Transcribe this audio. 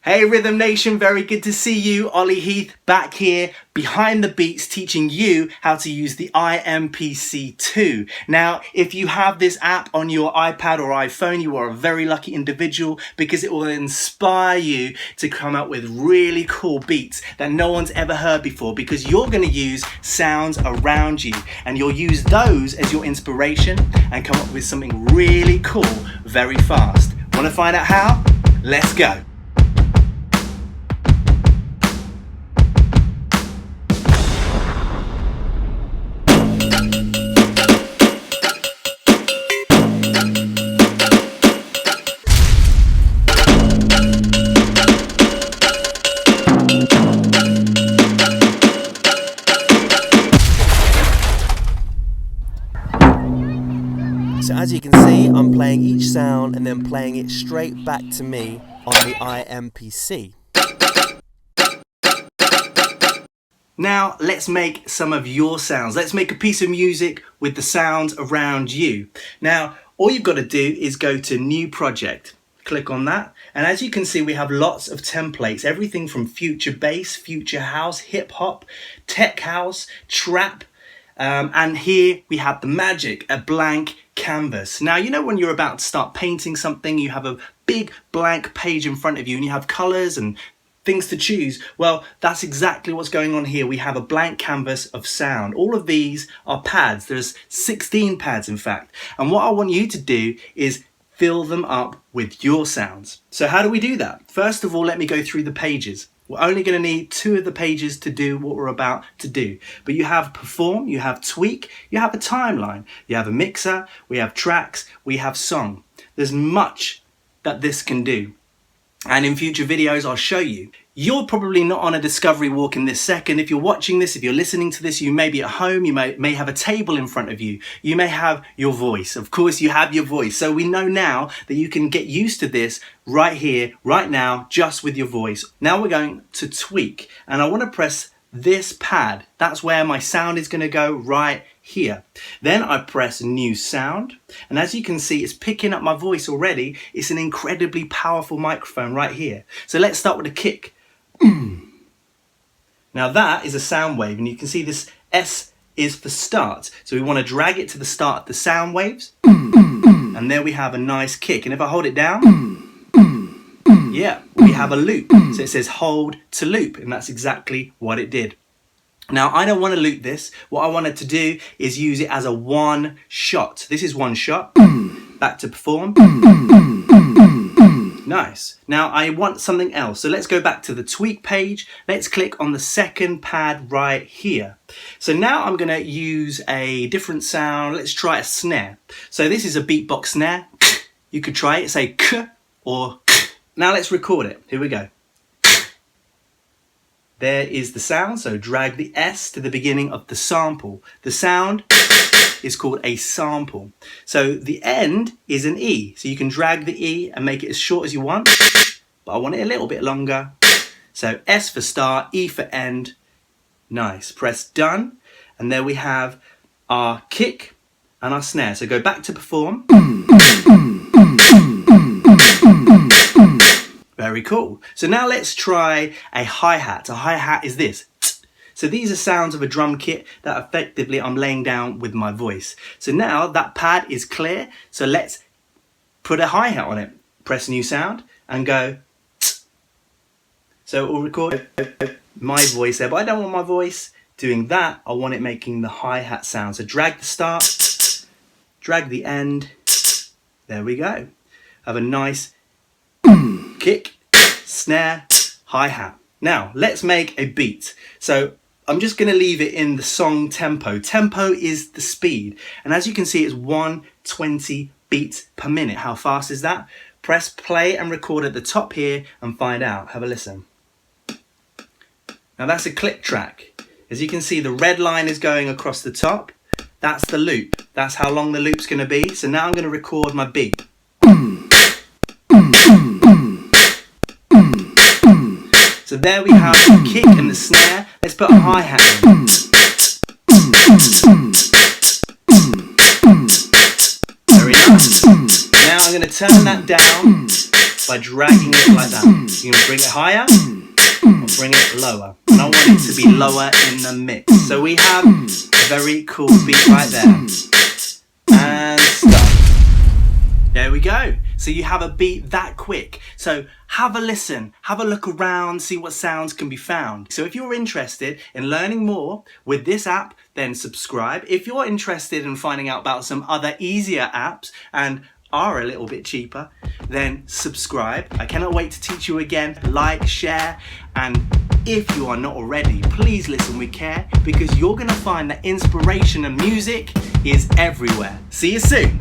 Hey Rhythm Nation, very good to see you. Ollie Heath back here behind the beats teaching you how to use the iMPC2. Now, if you have this app on your iPad or iPhone, you are a very lucky individual because it will inspire you to come up with really cool beats that no one's ever heard before, because you're going to use sounds around you and you'll use those as your inspiration and come up with something really cool very fast. Want to find out how? Let's go. So as you can see, I'm playing each sound and then playing it straight back to me on the iMPC. Now let's make some of your sounds. Let's make a piece of music with the sounds around you. Now all you've got to do is go to New Project. Click on that, and as you can see we have lots of templates, everything from future bass, future house, hip hop, tech house, trap, and here we have the magic, a blank canvas. Now you know when you're about to start painting something, you have a big blank page in front of you and you have colours and things to choose. Well, that's exactly what's going on here. We have a blank canvas of sound. All of these are pads. There's 16 pads in fact, and what I want you to do is fill them up with your sounds. So how do we do that? First of all, let me go through the pages. We're only going to need 2 of the pages to do what we're about to do. But you have perform, you have tweak, you have a timeline, you have a mixer, we have tracks, we have song. There's much that this can do. And in future videos, I'll show you. You're probably not on a discovery walk in this second. If you're watching this, if you're listening to this, you may be at home, you may have a table in front of you. You may have your voice. Of course, you have your voice. So we know now that you can get used to this right here, right now, just with your voice. Now we're going to tweak, and I want to press this pad. That's where my sound is going to go, right here. Then I press new sound, and as you can see, it's picking up my voice already. It's an incredibly powerful microphone right here. So let's start with a kick. Now that is a sound wave, and you can see this S is for start. So we want to drag it to the start of the sound waves, and there we have a nice kick. And if I hold it down, yeah, we have a loop. So it says hold to loop, and that's exactly what it did. Now I don't want to loop this. What I wanted to do is use it as a one shot. This is one shot. Back to perform. Nice. Now I want something else. So let's go back to the tweak page. Let's click on the second pad right here. So now I'm going to use a different sound. Let's try a snare. So this is a beatbox snare. You could try it, say k or k. Now let's record it. Here we go. There is the sound. So drag the S to the beginning of the sample. The sound is called a sample. So the end is an E. So you can drag the E and make it as short as you want, but I want it a little bit longer. So S for start, E for end. Nice. Press done. And there we have our kick and our snare. So go back to perform. Very cool. So now let's try a hi-hat. A hi-hat is this. So these are sounds of a drum kit that effectively I'm laying down with my voice. So now that pad is clear. So let's put a hi-hat on it. Press new sound and go. So it will record my voice there, but I don't want my voice doing that. I want it making the hi-hat sound. So drag the start, drag the end. There we go. Have a nice kick, snare, hi-hat. Now let's make a beat. So I'm just going to leave it in the song tempo. Tempo is the speed, and as you can see, it's 120 beats per minute. How fast is that? Press play and record at the top here and find out. Have a listen. Now that's a click track. As you can see, the red line is going across the top. That's the loop. That's how long the loop's going to be. So now I'm going to record my beat. So there we have the kick and the snare. Let's put a hi-hat in. Very nice. Now I'm going to turn that down by dragging it like that. You're going to bring it higher or bring it lower. And I want it to be lower in the mix. So we have a very cool beat right there. And stop. There we go. So you have a beat that quick. So have a listen, have a look around, see what sounds can be found. So if you're interested in learning more with this app, then subscribe. If you're interested in finding out about some other easier apps and are a little bit cheaper, then subscribe. I cannot wait to teach you again. Like, share, and if you are not already, please listen with care, because you're gonna find that inspiration and music is everywhere. See you soon.